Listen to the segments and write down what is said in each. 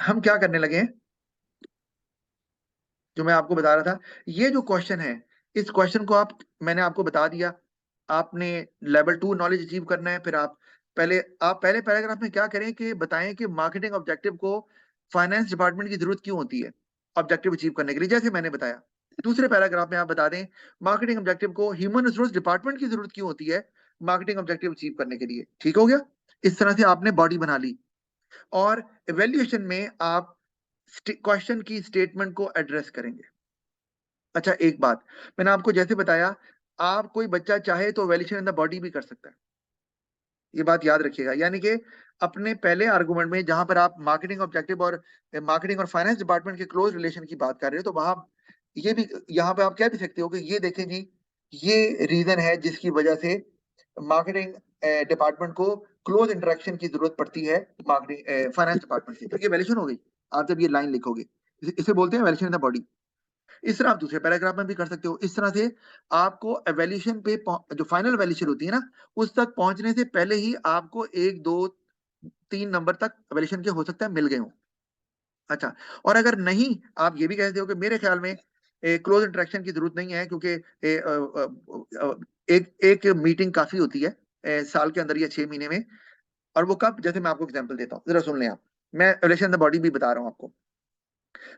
हम क्या करने लगे हैं, जो मैं आपको बता रहा था, ये जो क्वेश्चन है, इस क्वेश्चन को मैंने आपको बता दिया। आपने लेवल 2 नॉलेज अचीव करना है। फिर आप पहले पैराग्राफ में क्या करें कि बताएं कि मार्केटिंग ऑब्जेक्टिव को फाइनेंस डिपार्टमेंट की जरूरत क्यों होती है ऑब्जेक्टिव अचीव करने के लिए, जैसे मैंने बताया। दूसरे पैराग्राफ में आप बता दें मार्केटिंग ऑब्जेक्टिव को ह्यूमन रिसोर्स डिपार्टमेंट की जरूरत क्यों होती है मार्केटिंग ऑब्जेक्टिव अचीव करने के लिए। ठीक हो गया? इस तरह से आपने बॉडी बना ली। और इवेल्युएशन में आप क्वेश्चन की स्टेटमेंट को एड्रेस करेंगे। अच्छा, एक बात मैंने आपको जैसे बताया, आप कोई बच्चा चाहे तो इवेल्युएशन इन द बॉडी भी कर सकता है। ये बात याद रखिएगा। यानी कि अपने पहले आर्गुमेंट में जहां पर आप मार्केटिंग ऑब्जेक्टिव और मार्केटिंग और फाइनेंस डिपार्टमेंट के क्लोज रिलेशन की बात कर रहे हो, तो वहां ये भी, यहाँ पे आप कह भी सकते हो कि ये देखें जी, ये रीजन है जिसकी वजह से मार्केटिंग डिपार्टमेंट को क्लोज इंटरेक्शन की जरूरत पड़ती है मार्केटिंग फाइनेंस डिपार्टमेंट से। तो ये वैल्यूशन हो गई। आप जब ये लाइन लिखोगे, इसे बोलते हैं वैल्यूशन इन द बॉडी। इस तरह आप दूसरे पैराग्राफ में भी कर सकते हो। इस तरह से आपको एवेल्यूशन पे जो फाइनल एवेल्यूशन होती है ना, उस तक पहुंचने से पहले ही आपको 1 2 3 नंबर तक एवेल्यूशन के हो सकता है मिल गए हो। अच्छा, और अगर नहीं, आप ये भी कहते हो कि मेरे ख्याल में क्लोज इंटरेक्शन की जरूरत नहीं है, क्योंकि एक मीटिंग काफी होती है साल के अंदर या 6 महीने में। और वो कब, जैसे मैं आपको एग्जांपल देता हूँ, जरा सुन लें आप। मैं एवेल्यूशन द बॉडी भी बता रहा हूँ आपको।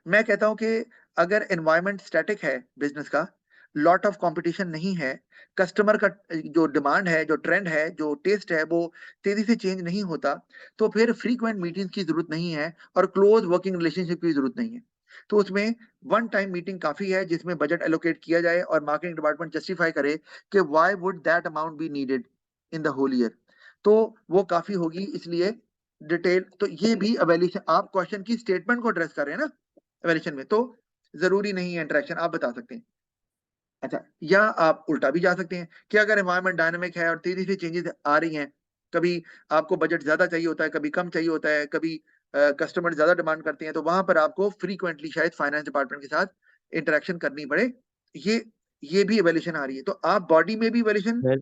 मैं कहता हूं कि अगर एनवायरनमेंट स्टैटिक है बिजनेस का, लॉट ऑफ कंपटीशन नहीं है, कस्टमर का जो डिमांड है, जो ट्रेंड है, जो टेस्ट है, वो तेजी से चेंज नहीं होता, तो फिर फ्रीक्वेंट मीटिंग्स की जरूरत नहीं है और क्लोज वर्किंग रिलेशनशिप की जरूरत नहीं है। तो उसमें वन टाइम मीटिंग काफी है जिसमें बजट एलोकेट किया जाए और मार्केटिंग डिपार्टमेंट जस्टिफाई करे कि why would that amount be needed in the whole year. तो वो काफी होगी, इसलिए डिटेल। तो ये भी एवेल्यूशन, आप क्वेश्चन की स्टेटमेंट को एड्रेस कर रहे हैं ना एवेल्यूशन में, तो जरूरी नहीं है इंटरेक्शन, आप बता सकते हैं। अच्छा, या आप उल्टा भी जा सकते हैं कि अगर एनवायरनमेंट डायनामिक है और तेजी से चेंजेस आ रही हैं, कभी आपको बजट ज्यादा चाहिए होता है, कभी कम चाहिए होता है, कभी कस्टमर ज्यादा डिमांड करते हैं, तो वहां पर आपको फ्रीक्वेंटली शायद फाइनेंस डिपार्टमेंट के साथ इंटरेक्शन करनी पड़े। ये ये भी एवेल्यूशन आ रही है, तो आप बॉडी में भी एवेल्यूशन सर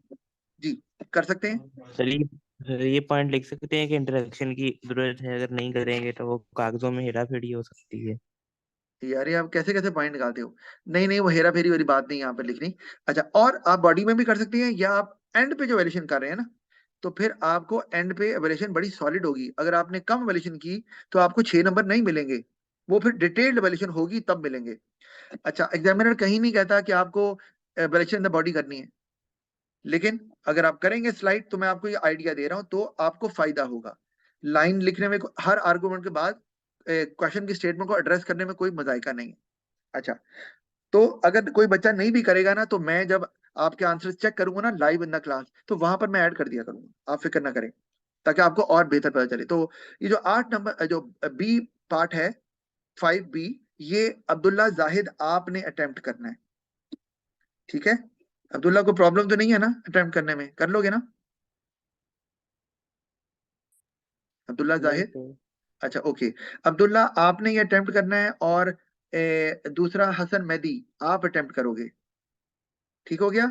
जी कर सकते हैं। चलिए ये पॉइंट लिख सकते हैं कि इंटरेक्शन की जरूरत है, अगर नहीं करेंगे तो वो कागजों में हेरा फेरी हो सकती है। यार ये आप कैसे कैसे पॉइंट निकालते हो। नहीं नहीं, वो हेरा फेरी वाली बात नहीं यहाँ पर लिखनी। अच्छा, और आप बॉडी में भी कर सकते हैं, या आप एंड पे जो वैल्यूशन कर रहे हैं ना, तो फिर आपको एंड पे वैल्यूशन बड़ी सॉलिड होगी। अगर आपने कम वैल्यूशन की तो आपको 6 नंबर नहीं मिलेंगे, वो फिर डिटेल्ड वैल्यूशन होगी तब मिलेंगे। अच्छा, एग्जामिनर कहीं नहीं कहता कि आपको वैल्यूशन इन द बॉडी करनी है, लेकिन अगर आप करेंगे स्लाइड, तो मैं आपको ये आइडिया दे रहा हूं, तो आपको फायदा होगा। लाइन लिखने में हर आर्गुमेंट के बाद क्वेश्चन की स्टेटमेंट को एड्रेस करने में कोई मजाइका नहीं है। अच्छा, तो अगर कोई बच्चा नहीं भी करेगा ना, तो मैं जब आपके आंसर चेक करूंगा ना लाइव इन द क्लास, तो वहां पर मैं ऐड कर दिया करूंगा, आप फिक्र ना करें, ताकि आपको और बेहतर पता चले। तो ये जो 8 नंबर जो बी पार्ट है, 5B, ये अब्दुल्ला जाहिद आपने अटेम्प्ट करना है। ठीक है? अब्दुल्ला को प्रॉब्लम तो नहीं है ना अटेम्प्ट करने में, कर लोगे ना अब्दुल्ला नहीं जाहिद? सर। अच्छा, ओके। अब्दुल्ला आपने ये अटेम्प्ट करना है, और दूसरा हसन मेहदी आप अटेम्प्ट करोगे। ठीक हो गया?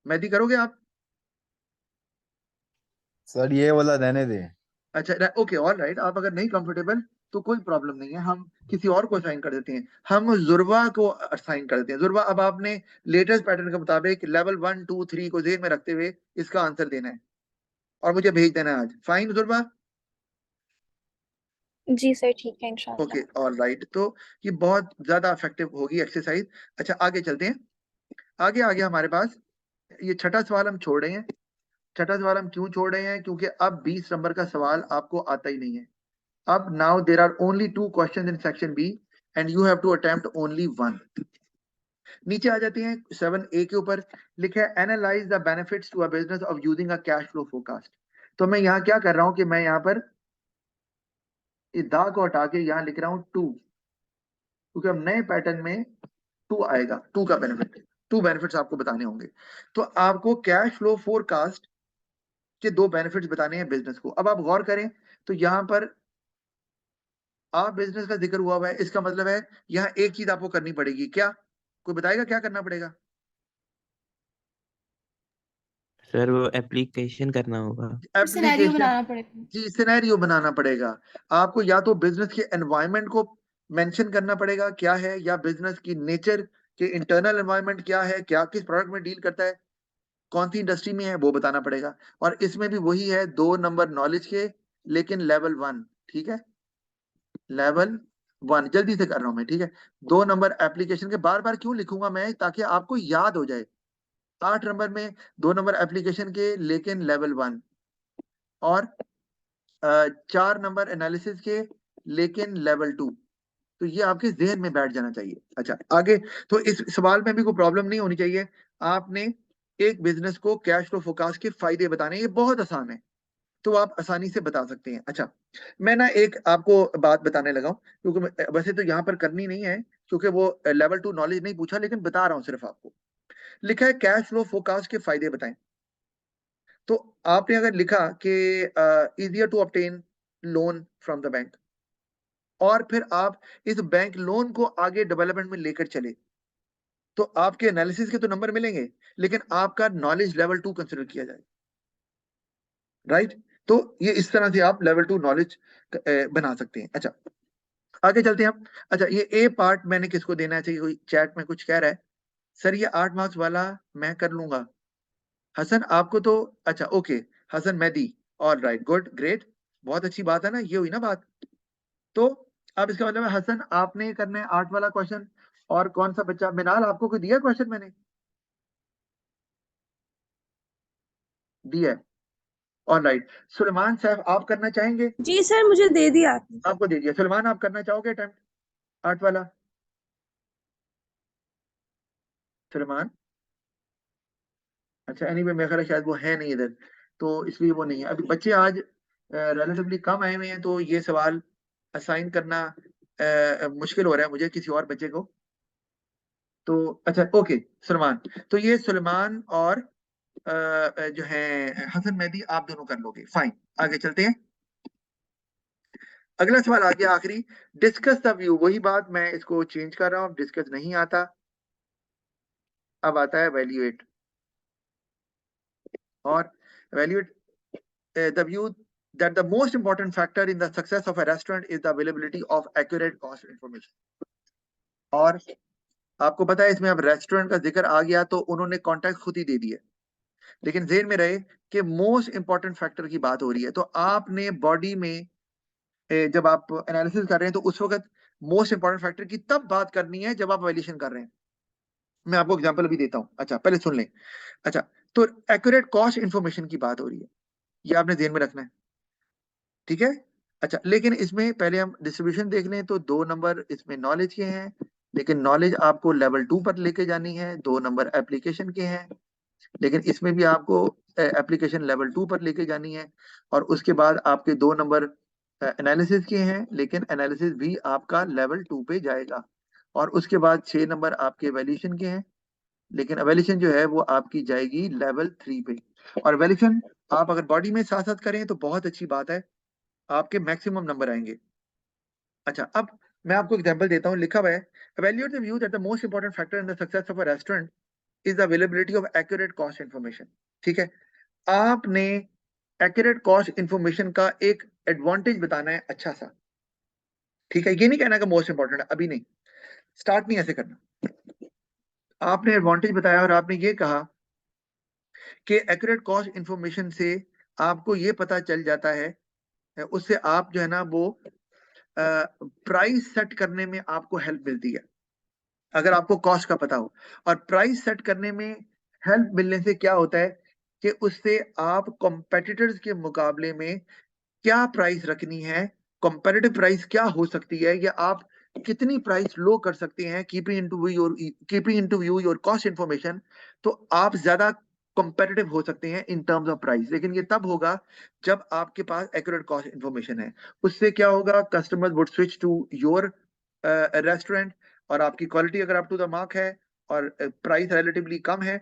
मेहदी करोगे आप? सर ये वाला रहने दे। अच्छा, ओके, ऑल राइट। आप अगर नहीं कंफर्टेबल तो कोई प्रॉब्लम नहीं है, हम किसी और को असाइन कर देते हैं। हम जुर्वा को असाइन कर देते हैं। जुर्वा, अब आपने लेटेस्ट पैटर्न के मुताबिक लेवल 1 2 3 को जेन में रखते हुए इसका आंसर देना है और मुझे भेज देना है आज। फाइन जुर्वा? जी सर, ठीक है ओके, इंशाल्लाह। All right. तो ये बहुत ज्यादा इफेक्टिव होगी एक्सरसाइज। अच्छा, आगे चलते हैं। आगे आगे हमारे पास ये छठा सवाल हम छोड़ रहे हैं। छठा सवाल हम क्यों छोड़ रहे हैं? क्योंकि अब 20 नंबर का सवाल आपको आता ही नहीं है। Up now there are only 2 questions in section B and you have to attempt only one. नीचे आ जाते हैं 7A के ऊपर। लिखा है analyse the benefits to a business of using a cash flow forecast. तो मैं यहाँ क्या कर रहा हूँ कि मैं यहाँ पर इस दा को हटा के यहाँ लिख रहा हूँ 2, क्योंकि अब नए पैटर्न में 2 आएगा। 2 का बेनिफिट, 2 बेनिफिट्स आपको बताने होंगे। तो आपको कैश फ्लो फोरकास्ट के 2 बेनिफिट्स बताने हैं बिजनेस को। अब आप गौर करें, तो यहाँ पर आप बिजनेस का जिक्र हुआ है, इसका मतलब है यहाँ एक चीज आपको करनी पड़ेगी। क्या? कोई बताएगा क्या करना पड़ेगा? सर वो एप्लीकेशन करना होगा। सिनेरियो एप्लीकेशन, बनाना पड़ेगा। जी सिनेरियो बनाना पड़ेगा आपको, या तो बिजनेस के एनवायरनमेंट को मेंशन करना पड़ेगा क्या है, या बिजनेस की नेचर के इंटरनल एनवायरनमेंट क्या है, क्या किस प्रोडक्ट में डील करता है, कौन सी इंडस्ट्री में है, वो बताना पड़ेगा। और इसमें भी वही है, 2 नंबर नॉलेज के, लेकिन लेवल 1, ठीक है, लेवल 1 जल्दी से कर रहा हूं मैं, ठीक है। 2 नंबर एप्लीकेशन के, बार बार क्यों लिखूंगा मैं, ताकि आपको याद हो जाए। 8 नंबर में 2 नंबर एप्लीकेशन के, लेकिन लेवल 1, और 4 नंबर एनालिसिस के, लेकिन लेवल 2। तो ये आपके जहन में बैठ जाना चाहिए। अच्छा आगे, तो इस सवाल में भी कोई प्रॉब्लम नहीं होनी चाहिए। आपने एक बिजनेस को कैश फ्लो फोरकास्ट के फायदे बताने, ये बहुत आसान है, तो आप आसानी से बता सकते हैं। अच्छा, मैं ना एक आपको बात बताने लगा हूं, क्योंकि वैसे तो यहाँ पर करनी नहीं है, क्योंकि वो लेवल 2 नॉलेज नहीं पूछा, लेकिन बता रहा हूं सिर्फ आपको। लिखा है कैश फ्लो फोरकास्ट के फायदे बताएं। तो आपने अगर लिखा कि easier to obtain loan from the bank, और फिर आप इस बैंक लोन को आगे डेवलपमेंट में लेकर चले, तो आपके एनालिसिस के तो नंबर मिलेंगे, लेकिन आपका नॉलेज लेवल 2 कंसिडर किया जाएगा, राइट। तो ये इस तरह से आप लेवल 2 नॉलेज बना सकते हैं। अच्छा आगे चलते हैं हम। अच्छा, ये ए पार्ट मैंने किसको देना चाहिए, कोई चैट में कुछ कह रहा है, सर ये 8 मार्क्स वाला मैं कर लूंगा। हसन आपको तो, अच्छा okay, Hasan Mehdi, all right, good, great, बहुत अच्छी बात है ना, ये हुई ना बात। तो अब इसका मतलब है हसन आपने करना है 8 वाला क्वेश्चन, और कौन सा बच्चा, मिनाल आपको कोई दिया क्वेश्चन मैंने दिया है, ऑल राइट। सुलेमान साहब आप करना चाहेंगे, जी सर, मुझे दे दिया आपने। आपको दे दिया। सुलेमान आप करना चाहोगे अटेम्प्ट 8 वाला, सुलेमान? अच्छा एनीवे मेरा ख्याल है शायद वो है नहीं इधर, तो इसलिए वो नहीं है अभी। बच्चे आज रिलेटिवली कम आए हुए हैं, तो ये सवाल असाइन करना मुश्किल हो रहा है मुझे किसी और बच्चे को। तो अच्छा ओके सुलेमान, तो ये सुलेमान और जो है हसन मेहदी, आप दोनों कर लोगे, फाइन। आगे चलते हैं, अगला सवाल आ गया आखिरी, डिस्कस द व्यू। वही बात, मैं इसको चेंज कर रहा हूँ, डिस्कस नहीं आता, अब आता है वैल्यूएट। और valuate the view that the most important factor in the success of a restaurant is the availability of accurate cost information. और आपको पता है इसमें अब रेस्टोरेंट का जिक्र आ गया, तो उन्होंने कॉन्टेक्ट खुद ही दे दिया, लेकिन जेन में रहे कि मोस्ट इंपॉर्टेंट फैक्टर की बात हो रही है। तो आपने बॉडी में जब आप एनालिसिस कर रहे हैं, तो उस वक्त मोस्ट इंपॉर्टेंट फैक्टर की तब बात करनी है जब आप वैल्यूएशन कर रहे हैं। मैं आपको एग्जांपल भी देता हूं, अच्छा पहले सुन लें। अच्छा, तो एक्यूरेट कॉस्ट इंफॉर्मेशन की बात हो रही है, ये आपने ध्यान में रखना है, ठीक है। अच्छा, लेकिन इसमें पहले हम डिस्ट्रीब्यूशन देख लें, तो 2 नंबर इसमें नॉलेज के हैं, लेकिन नॉलेज आपको लेवल 2 पर लेके जानी है। 2 नंबर एप्लीकेशन के हैं, लेकिन इसमें भी आपको एप्लीकेशन लेवल 2 पर लेके जानी है। और उसके बाद आपके 2 नंबर एनालिसिस के हैं, लेकिन एनालिसिस भी आपका लेवल 2 पे जाएगा। और उसके बाद 6 नंबर आपके वैल्यूएशन के हैं, लेकिन वैल्यूएशन जो है वो आपकी जाएगी लेवल 3 पे। और वैल्यूएशन आप अगर बॉडी में साथ साथ करें तो बहुत अच्छी बात है, आपके मैक्सिमम नंबर आएंगे। अच्छा, अब मैं आपको एग्जांपल देता हूं, लिखा हुआ है evaluate the view that the most important factor in the success of a restaurant is the availability of accurate cost information। ठीक है, आपने accurate cost information का एक एडवांटेज बताना है अच्छा सा, ठीक है। ये नहीं कहना कि मोस्ट इंपॉर्टेंट है, अभी नहीं, स्टार्ट नहीं ऐसे करना। आपने एडवांटेज बताया और आपने ये कहा कि एक्यूरेट कॉस्ट इंफॉर्मेशन से आपको ये पता चल जाता है, उससे आप जो है ना वो प्राइस सेट करने में आपको हेल्प मिलती है, अगर आपको कॉस्ट का पता हो। और प्राइस सेट करने में हेल्प मिलने से क्या होता है कि उससे आप कॉम्पिटिटर्स के मुकाबले में क्या प्राइस रखनी है, कंपैरेटिव प्राइस क्या हो सकती है, या आप कितनी प्राइस लो कर सकते हैं, keeping into view your cost information, तो आप ज्यादा कंपैरेटिव हो सकते हैं इन टर्म्स ऑफ प्राइस। लेकिन ये तब होगा जब आपके पास एक्यूरेट कॉस्ट इंफॉर्मेशन है। उससे क्या होगा, customers would switch to your restaurant, और आपकी क्वालिटी अगर अप टू द मार्क है और प्राइस रिलेटिवली कम है,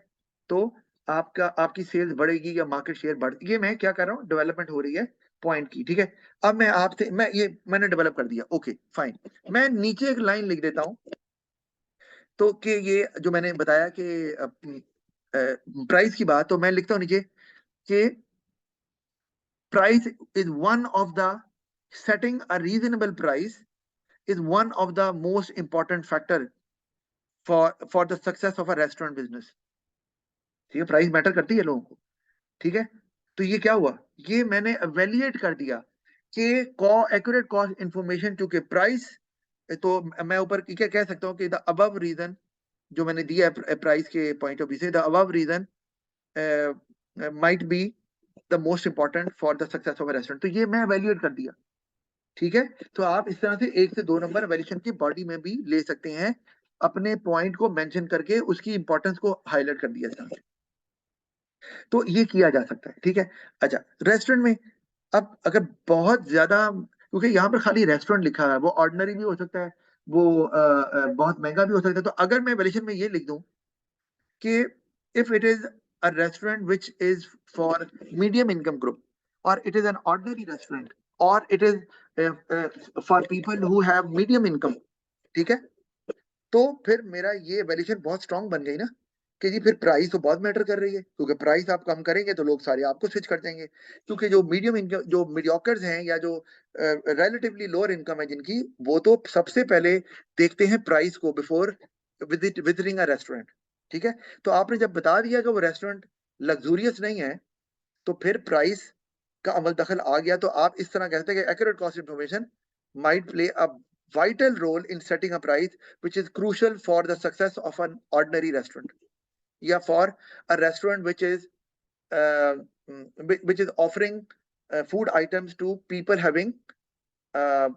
तो आपकी सेल्स बढ़ेगी या मार्केट शेयर बढ़, ये मैं क्या कर रहा हूँ, डेवलपमेंट हो रही है पॉइंट की, ठीक है। अब मैं आपसे, मैंने डेवलप कर दिया, ओके फाइन। मैं नीचे एक लाइन लिख देता हूं, तो कि ये जो मैंने बताया कि प्राइस की बात, तो मैं लिखता हूं नीचे कि price is one of the setting a reasonable price is one of the most important factor for the success of a restaurant business. ठीक है, प्राइस मैटर करती है लोगों को, ठीक है। तो ये क्या हुआ, ये मैंने एवेल्युएट कर दिया कि एक्यूरेट कॉस्ट इंफॉर्मेशन, चूंकि प्राइस, तो मैं ऊपर क्या कह सकता हूँ कि द अबव रीजन जो मैंने दिया है प्राइस के पॉइंट ऑफ व्यू से, the above reason might be the most important for the success of a restaurant. तो ये मैं एवेल्युएट कर दिया, ठीक है। तो आप इस तरह से 1 से 2 नंबर एवेल्यूएशन की बॉडी में भी ले सकते हैं, अपने पॉइंट को मेंशन करके उसकी इंपॉर्टेंस को हाईलाइट कर दिया जाता है। तो ये किया जा सकता है, ठीक है। अच्छा, रेस्टोरेंट में अब अगर बहुत ज्यादा, क्योंकि यहाँ पर खाली रेस्टोरेंट लिखा है, वो ऑर्डिनरी भी हो सकता है, वो बहुत महंगा भी हो सकता है। तो अगर मैं एवेल्यूएशन में ये लिख दूं कि if it is a restaurant which is for medium income group, और it is an ordinary restaurant, और it is for people who have medium income, ठीक है, तो फिर मेरा ये वैल्यूएशन बहुत स्ट्रांग बन गई ना, कि जी फिर प्राइस तो बहुत मैटर कर रही है, क्योंकि प्राइस आप कम करेंगे तो लोग सारे आपको स्विच कर देंगे। क्योंकि जो मीडियम इनकम, जो मीडियोकर्स हैं या जो रिलेटिवली लोअर इनकम है जिनकी, वो तो सबसे पहले देखते हैं प्राइस को बिफोर विजिटिंग अ रेस्टोरेंट, ठीक है। तो आपने जब बता दिया कि वो रेस्टोरेंट लग्जूरियस नहीं है, तो फिर प्राइस का अमल दखल आ गया। तो आप इस तरह कहते हैं कि accurate cost information might play a vital role in setting a price which is crucial for the success of an ordinary restaurant, yeah, for a restaurant uh, which is offering food items to people having uh,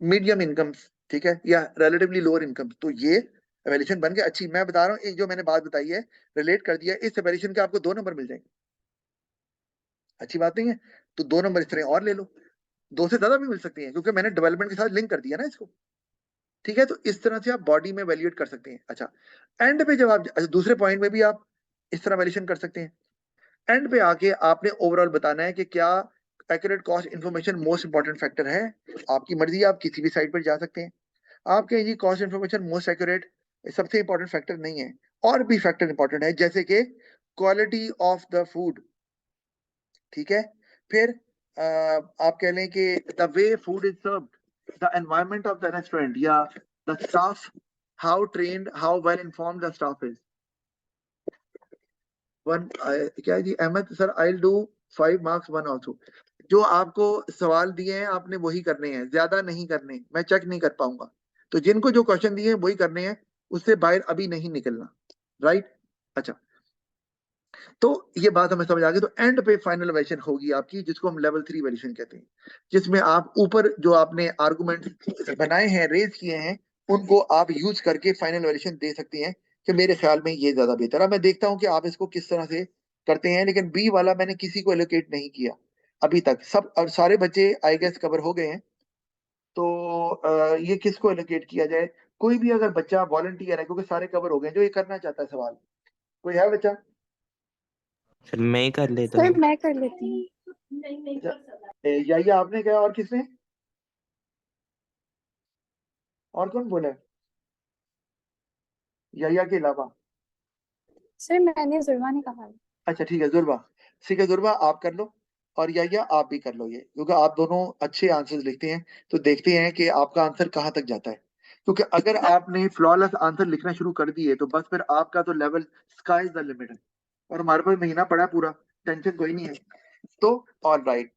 medium incomes, ठीक है, या relatively lower incomes। तो ये evaluation बन गया। अच्छी, मैं बता रहा हूँ, एक जो मैंने बात बताई है, रिलेट कर दिया, इस एवेल्यूएशन के आपको 2 नंबर मिल जाएंगे। अच्छी बात नहीं है? तो 2 नंबर इस तरह और ले लो, 2 से ज्यादा भी मिल सकती हैं, क्योंकि मैंने डेवलपमेंट के साथ लिंक कर दिया ना इसको, ठीक है। तो इस तरह से आप बॉडी में वैल्यूएट कर सकते हैं। अच्छा, एंड पे जब आप दूसरे पॉइंट में भी आप इस तरह वैल्यूएशन कर सकते हैं। एंड पे आके आपने ओवरऑल बताना है कि क्या accurate cost information most important factor है। आपकी मर्जी, आप किसी भी साइट पर जा सकते हैं। आपके ये कॉस्ट इंफॉर्मेशन मोस्ट एक्यूरेट सबसे इंपॉर्टेंट फैक्टर नहीं है, और भी फैक्टर इंपॉर्टेंट है, जैसे कि क्वालिटी ऑफ द फूड, ठीक है। फिर आप कह लें कि the way food is served, the environment of the restaurant, yeah, the staff, how trained, how well informed the staff is. क्या है जी Ahmad sir, I'll do 5 marks 1 also। जो आपको सवाल दिए हैं आपने वही करने हैं, ज्यादा नहीं करने, मैं चेक नहीं कर पाऊंगा। तो जिनको जो क्वेश्चन दिए हैं वही करने हैं, उससे बाहर अभी नहीं निकलना, राइट। अच्छा, तो ये बात हमें समझ आ गई। तो एंड पे फाइनल वैल्यूएशन होगी आपकी, जिसको हम लेवल 3 वैल्यूएशन कहते हैं, जिसमें आप ऊपर जो आपने आर्गुमेंट बनाए हैं, रेज किए हैं, उनको आप यूज करके फाइनल वैल्यूएशन दे सकते हैं कि मेरे ख्याल में ये ज्यादा बेहतर है। मैं देखता हूं कि आप इसको किस तरह से करते हैं, लेकिन बी वाला मैंने किसी को एलोकेट नहीं किया अभी तक, सब और सारे बच्चे आई गेस कवर हो गए हैं। तो ये किसको एलोकेट किया जाए, कोई भी अगर बच्चा वॉलंटियर है, क्योंकि सारे कवर हो गए जो ये करना चाहता है सवाल, कोई है बच्चा? सर मैं ही कर लेता सर हूँ। मैं कर लेती हूँ। या आपने क्या, और किसने, और कौन बोला है या के अलावा? सर मैंने जुर्मा ने कहा है। अच्छा ठीक है, जुर्बा, ठीक है जुर्बा आप कर लो, और या आप भी कर लो ये, क्योंकि आप दोनों अच्छे आंसर्स लिखते हैं। तो देखते हैं कि आपका आंसर कहाँ तक जाता है, क्योंकि अगर आपने फ्लॉलेस आंसर लिखना शुरू कर दिए तो बस फिर आपका तो level sky is the limit है, और हमारे पास महीना पड़ा पूरा, टेंशन कोई नहीं है। तो ऑल राइट,